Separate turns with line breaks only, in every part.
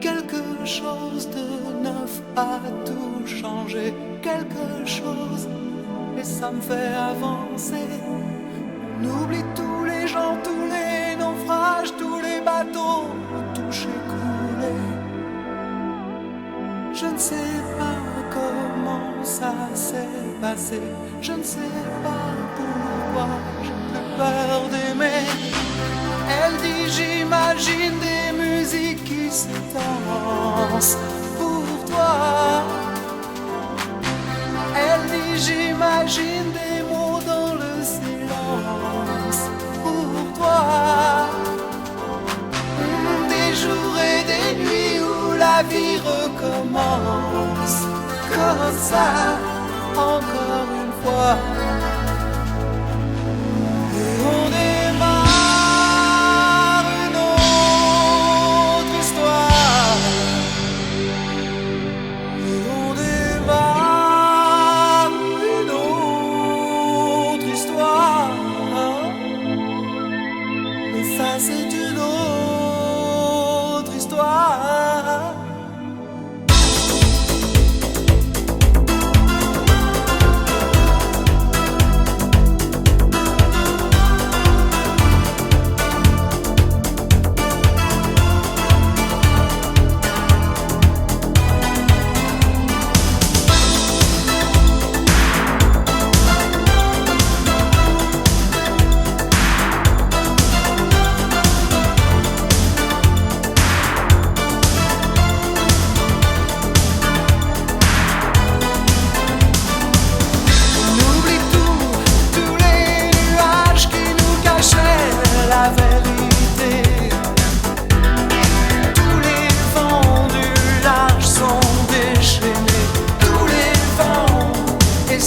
Quelque chose de neuf a tout changé, quelque chose, et ça me fait avancer. On oublie tous les gens, tous les naufrages, tous les bateaux touchés, coulés. Je ne sais pas comment ça s'est passé, je ne sais pas pourquoi j'ai plus peur d'aimer. Elle dit j'imagine des musiques qui se dansent pour toi. Elle dit j'imagine des mots dans le silence pour toi. Des jours et des nuits où la vie recommence comme ça, encore une fois. Et on démarre une autre histoire. Et on démarre une autre histoire. Et ça c'est une autre histoire.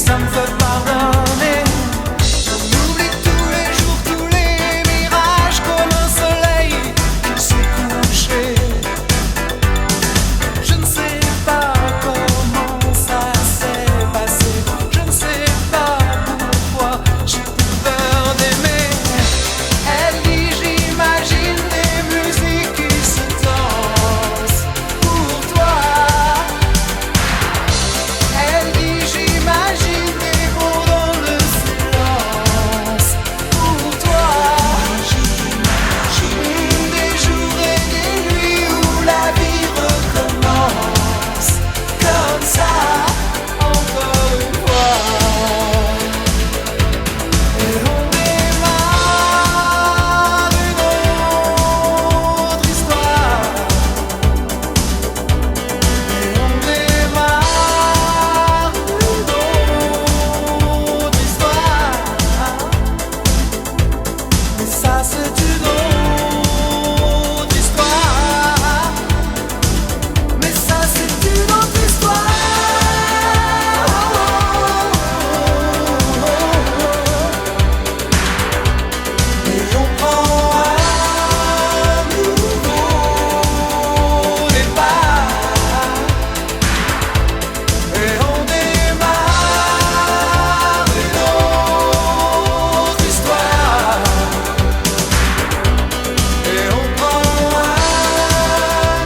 Ça me fait pardonner. On oublie tous les jours, tous les mirages, comme un soleil qui s'est couché. Je ne sais pas comment ça s'est passé, je ne sais pas pourquoi j'ai plus peur d'aimer. Elle dit j'imagine des musiques qui se dansent pour toi. Elle dit j'imagine des mots dans le silence pour toi. Des jours et des nuits où la vie recommence comme ça, encore une fois. Et on démarre une autre histoire. Et on démarre une autre histoire. Mais ça c'est une autre histoire. Mais ça c'est une autre histoire. Et on prend un nouveau départ. Et on démarre une autre histoire. Et on prend un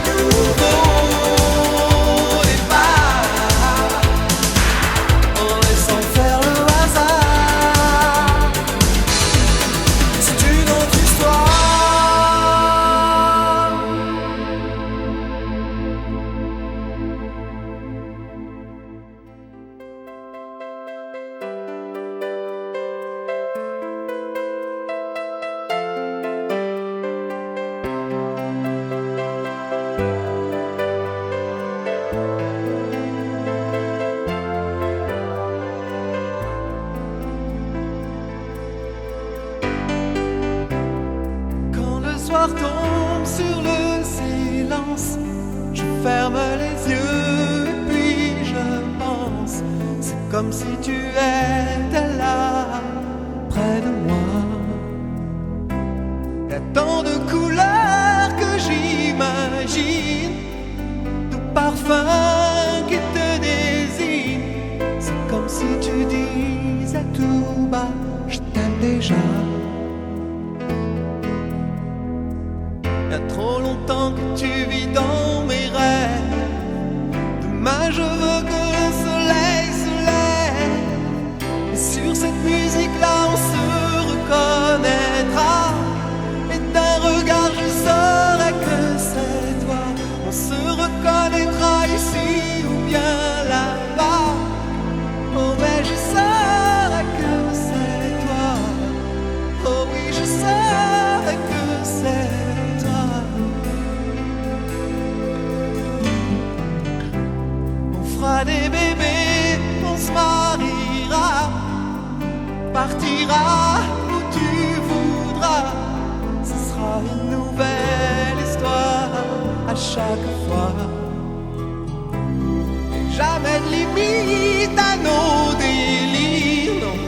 nouveau départ, en laissant faire le hasard. C'est une autre histoire. Quand le soir tombe sur le silence, je ferme les yeux et puis je pense. C'est comme si tu étais là, près de moi. Y a tant de couleurs que j'imagine, de parfums qui te désignent. C'est comme si tu disais tout bas, je t'aime déjà. Y a partiras où tu voudras. Ce sera une nouvelle histoire à chaque fois. Jamais de limite à nos délires, non,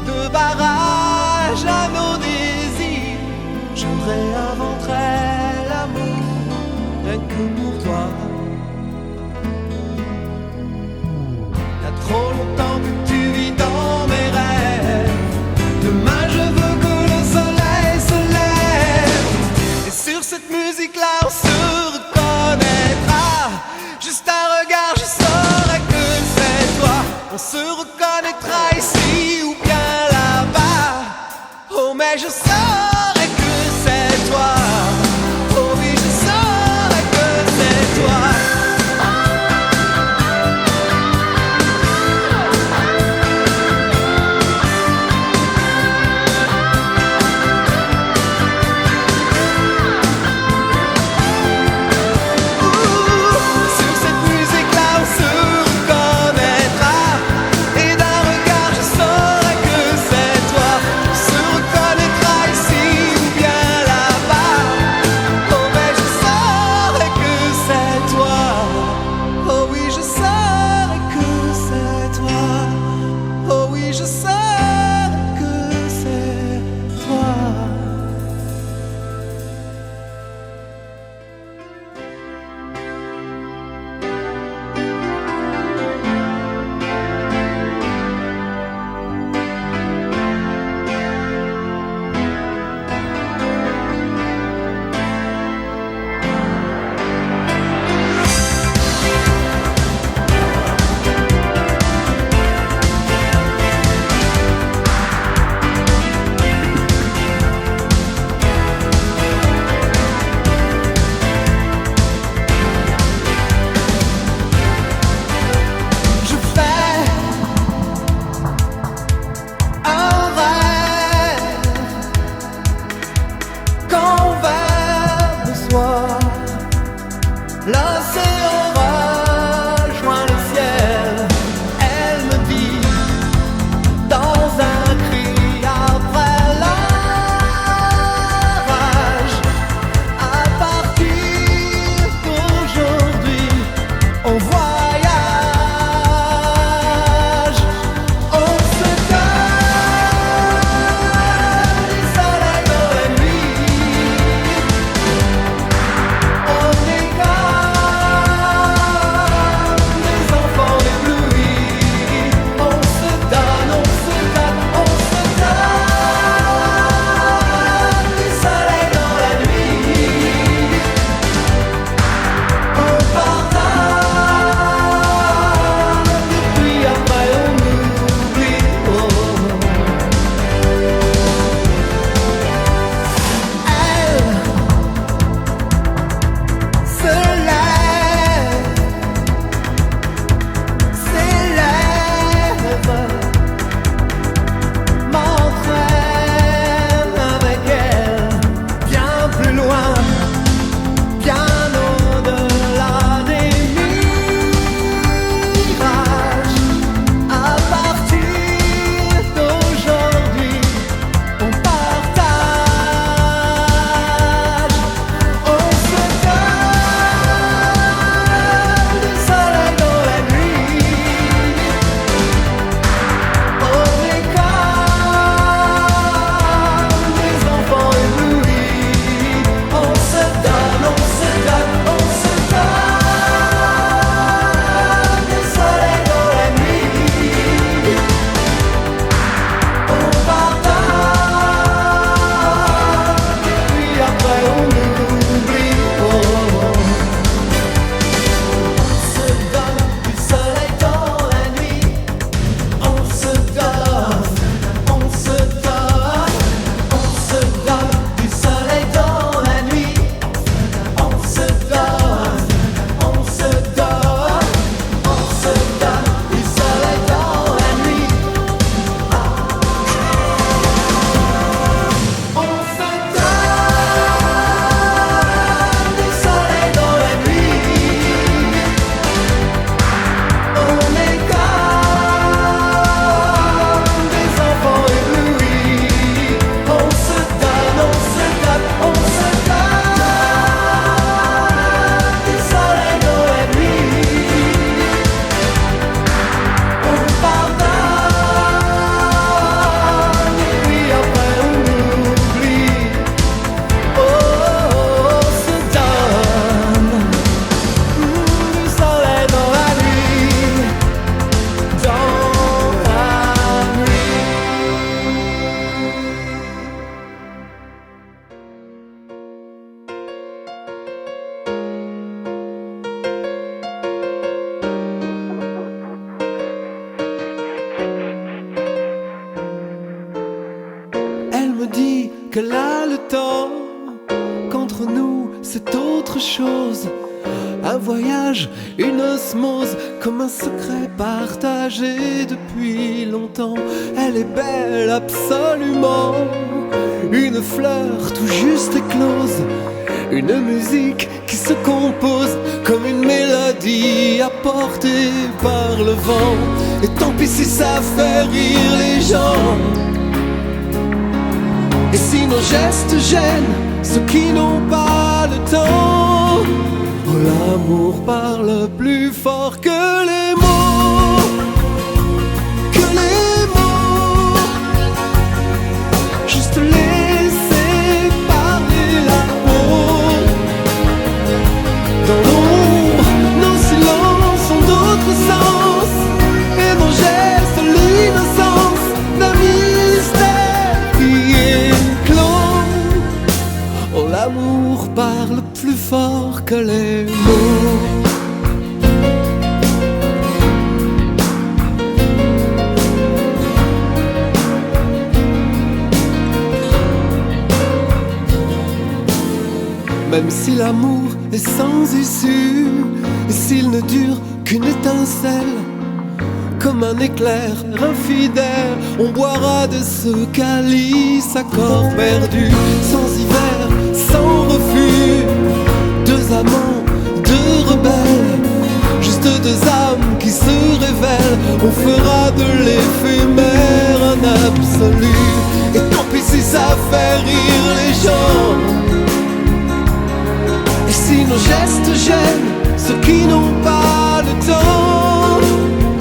de barrage à nos désirs. Je réinventerai l'amour rien que pour toi. Y'a trop longtemps que tu vis dans mes rêves. Demain je veux que le soleil se lève. Et sur cette musique-là on se reconnaîtra. Juste un regard, je saurai que c'est toi. On se reconnaîtra ici ou bien là-bas. Oh mais je saurai que c'est toi. Oh oui je saurai que c'est toi. qu'elle a le temps, qu'entre nous c'est autre chose. Un voyage, une osmose, comme un secret partagé depuis longtemps. Elle est belle absolument, une fleur tout juste éclose, une musique qui se compose comme une mélodie apportée par le vent. Et tant pis si ça fait rire les gens, et si nos gestes gênent ceux qui n'ont pas le temps. Oh, l'amour parle plus fort que les mots, que les mots. Juste laisser parler la peau. Dans l'ombre, nos silences ont d'autres sens, et nos gestes l'innocence d'un mystère qui éclot. Oh, l'amour parle plus fort que les mots. Même si l'amour est sans issue, et s'il ne dure qu'une étincelle, comme un éclair infidèle, on boira de ce calice à corps perdu, sans hiver, sans refus. Deux amants, deux rebelles, juste deux âmes qui se révèlent. On fera de l'éphémère un absolu, et tant pis si ça fait rire les gens. Et si nos gestes gênent ceux qui n'ont pas le temps.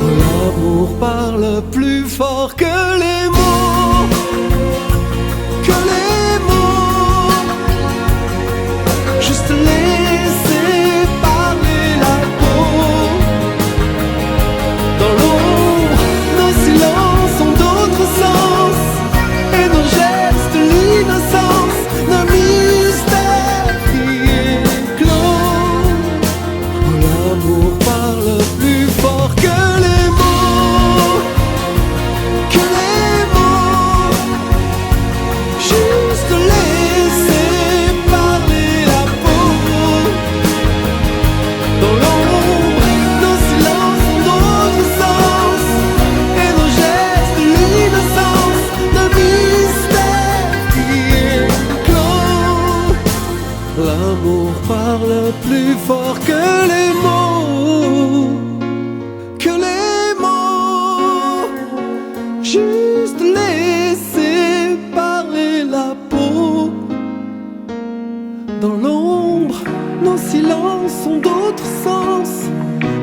Oh, l'amour parle plus fort que les mots, que les mots. Juste laisser parler la peau. Dans l'ombre, nos silences ont d'autres sens, et nos gestes l'innocence d'un mystère qui éclot. Oh, l'amour parle plus fort que les mots, que les mots. Juste laisser parler la peau. Dans l'ombre, nos silences ont d'autres sens, et nos gestes l'innocence d'un mystère qui éclot. L'amour parle plus fort que les mots, que les mots. Juste laisser parler la peau. Dans l'ombre, nos silences ont d'autres sens,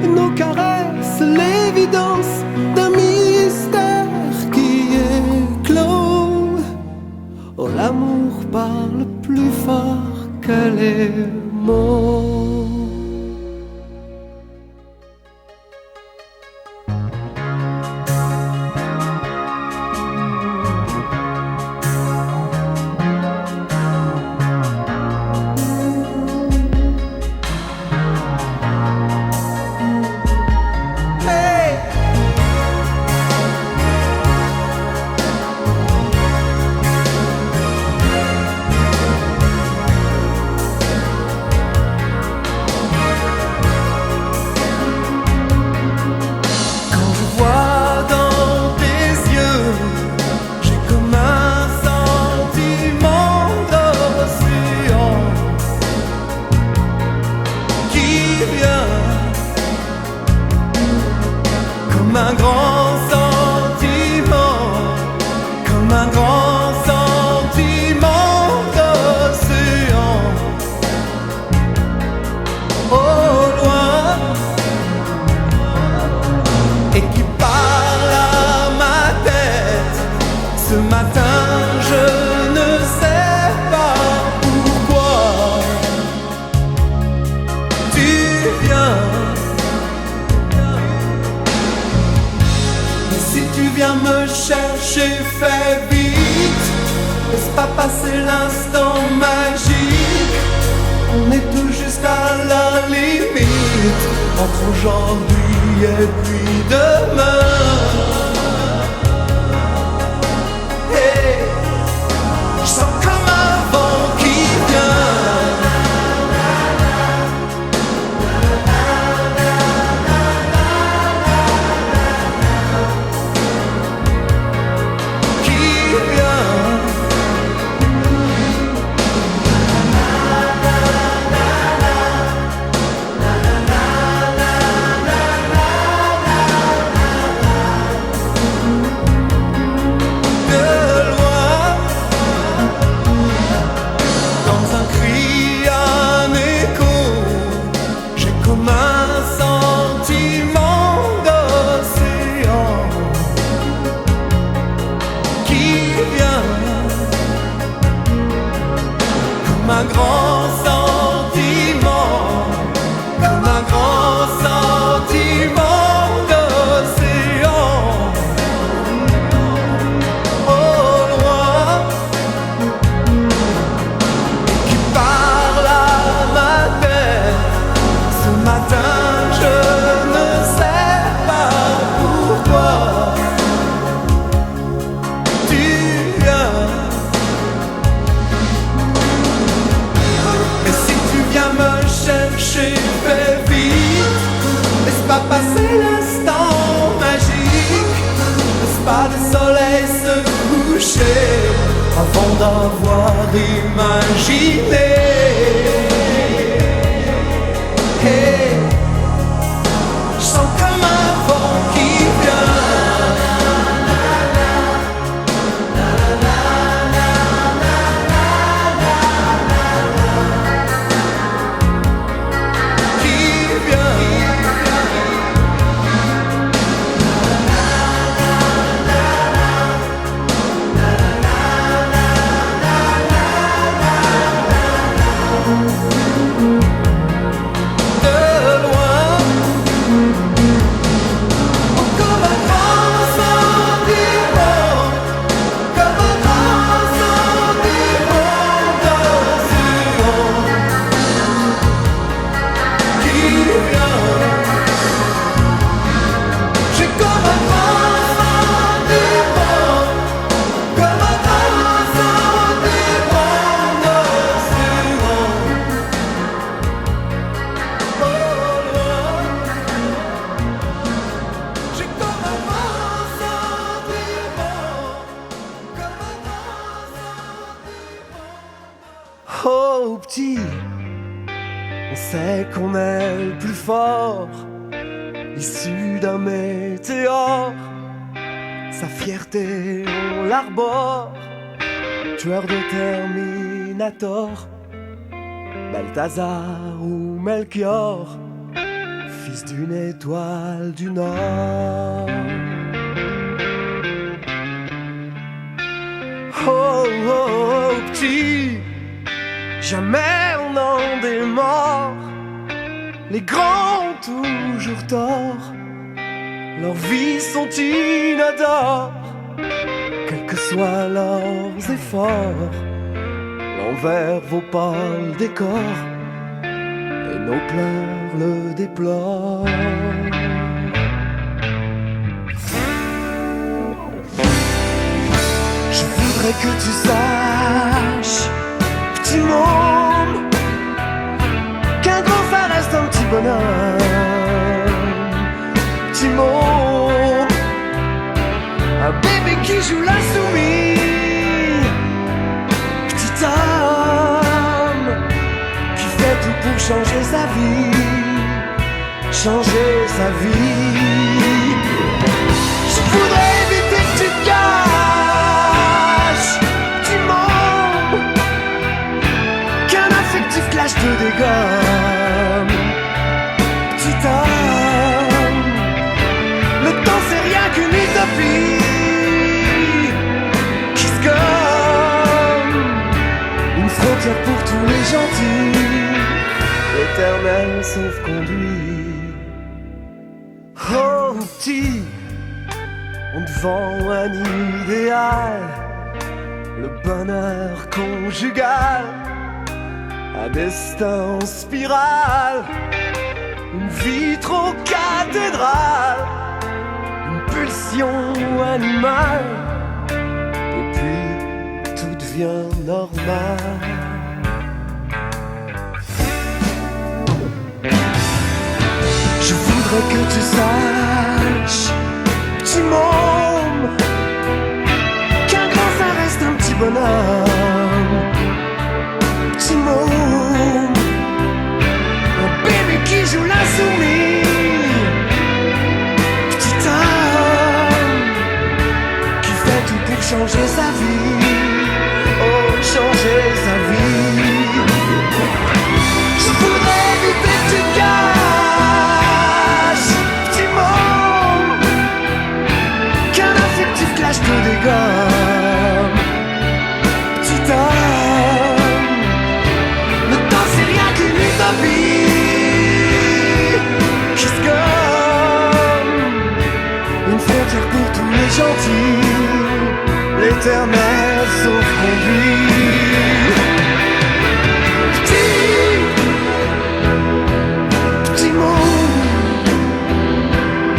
et nos caresses l'évidence d'un mystère qui éclot. Oh, l'amour parle plus fort que les mots. Hey! Quand je vois dans tes yeux, j'ai comme un sentiment d'océan qui vient, comme un grand sentiment, comme un grand sentiment d'océan. Au loin, et qui parle à ma tête. Ce matin, je ne sais pas pourquoi tu viens. Et si tu viens me chercher, fais vite. Laisse pas passer l'instant magique. On est tout juste à la limite entre aujourd'hui et puis demain. Hey, je sens comme d'avoir imaginé. Hey, je sens comme un vent qui vient.
Oh petit, on sait qu'on est le plus fort, issu d'un météore. Sa fierté on l'arbore, tueur de Terminator, Balthazar ou Melchior, fils d'une étoile du Nord. Oh, oh, oh petit, jamais on n'en démord. Les grands ont toujours tort, leurs vies sont inodores. Quels que soient leurs efforts, l'envers vaut pas le décor, et nos pleurs le déplorent. Je voudrais que tu saches, petit môme, qu'un grand ça reste un petit bonhomme. Petit môme, un bébé qui joue la souris. Petit homme qui fait tout pour changer sa vie, changer sa vie. Je voudrais éviter que tu te gâches, petit môme, qu'un affectif clash te dégomme. Petit homme, le temps c'est rien qu'une utopie qui se gomme. Une frontière pour tous les gentils, l'éternel sauf-conduit. Oh petit, on te vend un idéal, le bonheur conjugal, un destin en spirale, une vie trop cathédrale, une pulsion animale, et puis tout devient normal. Je voudrais que tu saches, petit môme, qu'un grand ça reste un petit bonhomme. Petit môme, un bébé qui joue la souris. Petit homme qui fait tout pour changer sa vie. Oh, changer sa vie. Je voudrais éviter que tu te gâches, petit môme, qu'un affectif clash te dégomme. Petit homme, le temps c'est rien qu'une utopie qui se gomme. Une frontière pour tous les gentils, l'éternel sauf-conduit. Petit môme,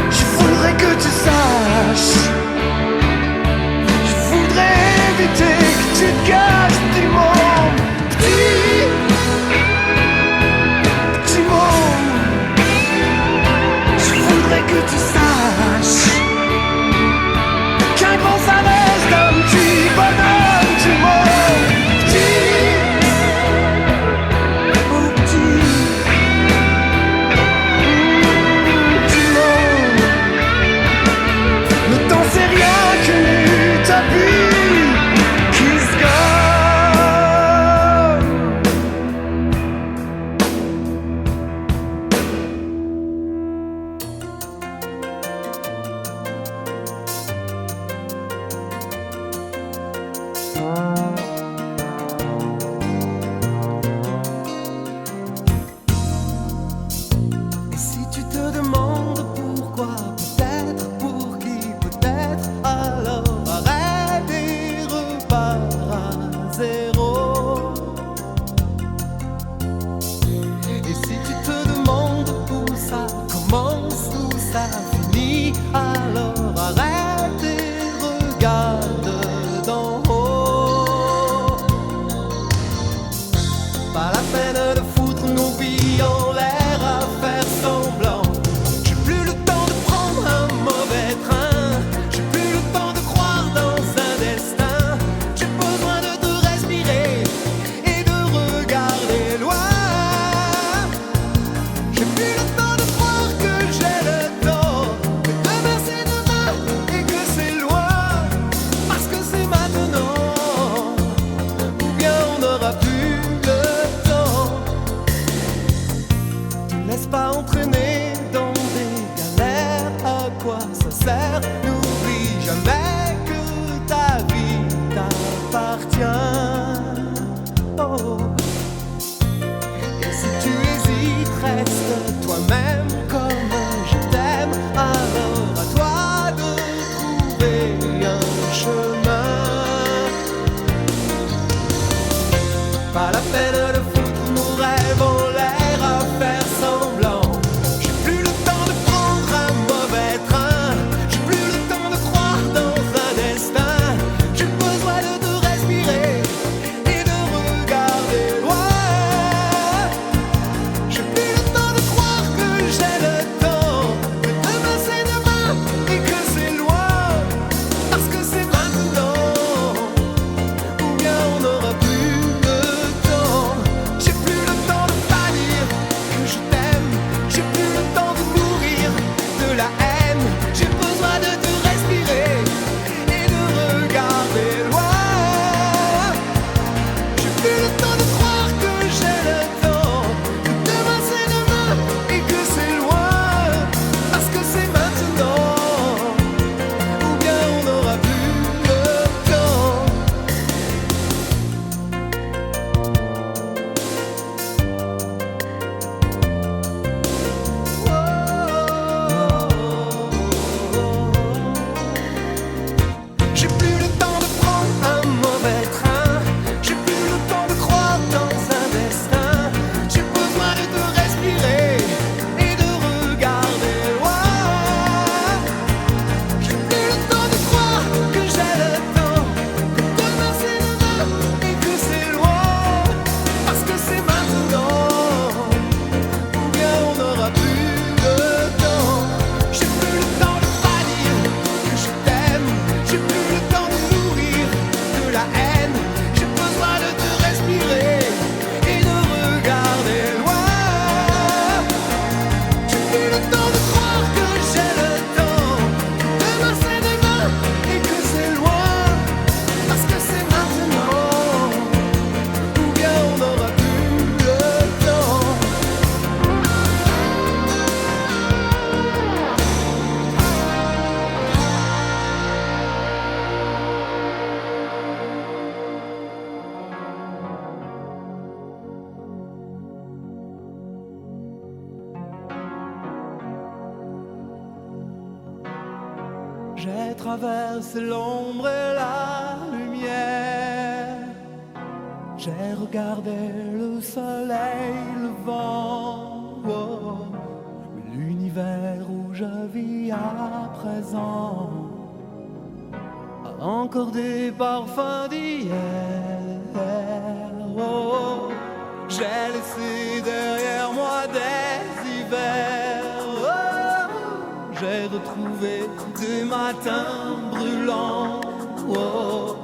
je voudrais que tu saches, je voudrais éviter que tu te gâches, petit môme. Petit môme, je voudrais que tu saches qu'un grand ça reste un petit bonhomme, petit môme.
Et si tu te demandes pourquoi, peut-être, pour qui, peut-être, alors arrête et repars à zéro. Et si tu te demandes où ça commence, où ça finit, alors arrête et regarde d'en haut. Pas la peine de foutre nos vies en l'air à faire semblant. J'ai plus le temps de prendre un mauvais train. J'ai plus le temps de croire dans un destin. J'ai besoin de te respirer et de regarder loin. J'ai plus le temps de croire que j'ai le temps. Mais demain c'est demain et que c'est loin. Parce que c'est maintenant, ou bien on n'aura plus le temps. Ne laisse pas entraîner dans des galères. À quoi ça sert? N'oublie jamais que ta vie t'appartient. Oh. Et si tu hésites, reste toi-même comme je t'aime. Alors à toi de trouver un chemin. Pas la peine de foutre nos rêves en l'air à faire semblant. J'ai plus le temps de prendre un mauvais train. J'ai plus le temps de croire dans un destin. J'ai besoin de te respirer et de regarder loin. J'ai plus le temps de croire que j'ai le temps. Que demain c'est demain et que c'est loin. Parce que c'est maintenant, ou bien on n'aura plus le temps. J'ai plus le temps de pas dire que je t'aime. J'ai plus le temps de nourrir de la haine. J'ai besoin de te respirer et de regarder loin. J'ai plus le temps de croire que j'ai le temps. Que demain c'est demain et que c'est loin. Parce que c'est maintenant, ou bien on n'aura plus le temps. J'ai plus le temps de prendre un mauvais train. J'ai plus le temps de croire dans un destin. J'ai besoin de te respirer et de regarder loin. J'ai plus le temps de croire que j'ai le temps. Que demain c'est demain et que c'est loin. Parce que c'est maintenant, ou bien on n'aura plus le temps. J'ai plus le temps de pas dire que je t'aime. J'ai plus le temps de nourrir de la haine. J'ai besoin de te respirer et de regarder loin. J'ai plus le temps de croire que j'ai le temps. Demain c'est demain et que c'est loin. Parce que c'est maintenant, ou bien on n'aura plus le temps. J'ai traversé l'ombre et la lumière. J'ai regardé le soleil levant. Oh. Mais l'univers où je vis à présent a encore des parfums d'hier. Oh. J'ai laissé derrière moi des hivers. Oh. J'ai retrouvé des matins brûlants. Oh.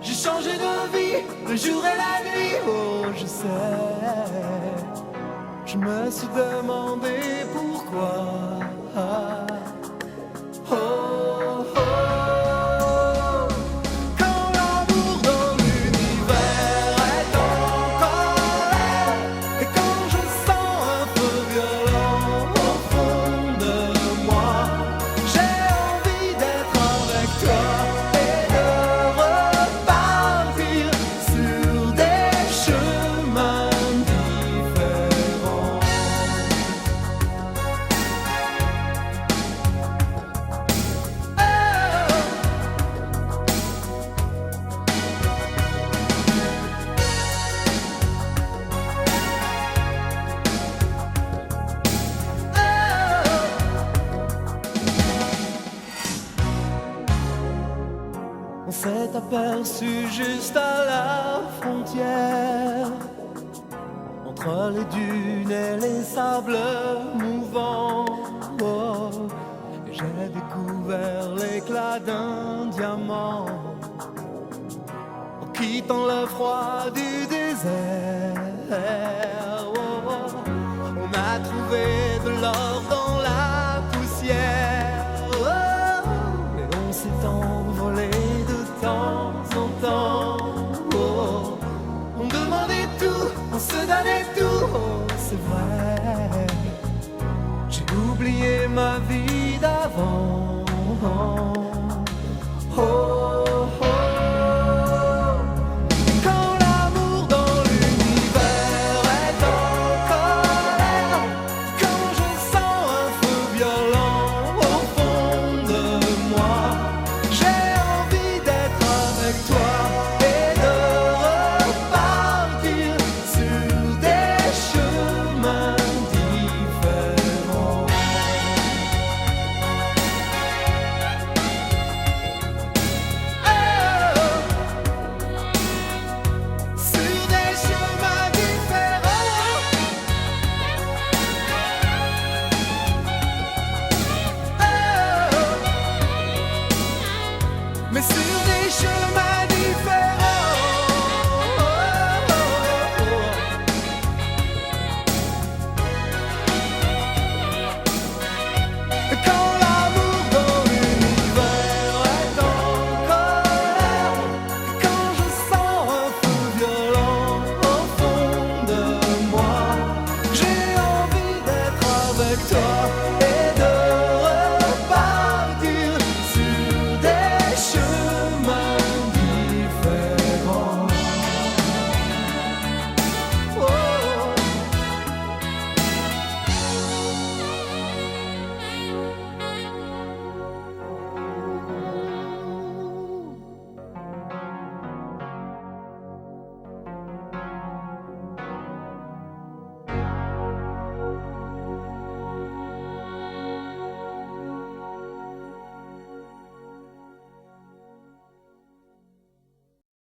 J'ai changé de vie, le jour et la nuit. Oh, je sais. Je me suis demandé pourquoi. Oh, oh. Quand l'amour dans l'univers est en colère, et quand je sens un feu violent au fond de moi, j'ai envie d'être avec toi et de repartir On s'est aperçu juste à la frontière entre les dunes et les sables mouvants. Oh, et j'ai découvert l'éclat d'un diamant en quittant le froid du désert. Oh, oh, on a trouvé de l'or dans la poussière. Oh, et on s'est envolé de temps en temps. Oh, on demandait tout, on se donnait tout. Oh, c'est vrai, j'ai oublié ma vie d'avant. Oh, oh, oh. Quand l'amour dans l'univers est en colère, quand je sens un feu violent au fond de moi, j'ai envie d'être avec toi et de repartir sur des chemins différents. Sur des chemins différents. Mais sur des chemins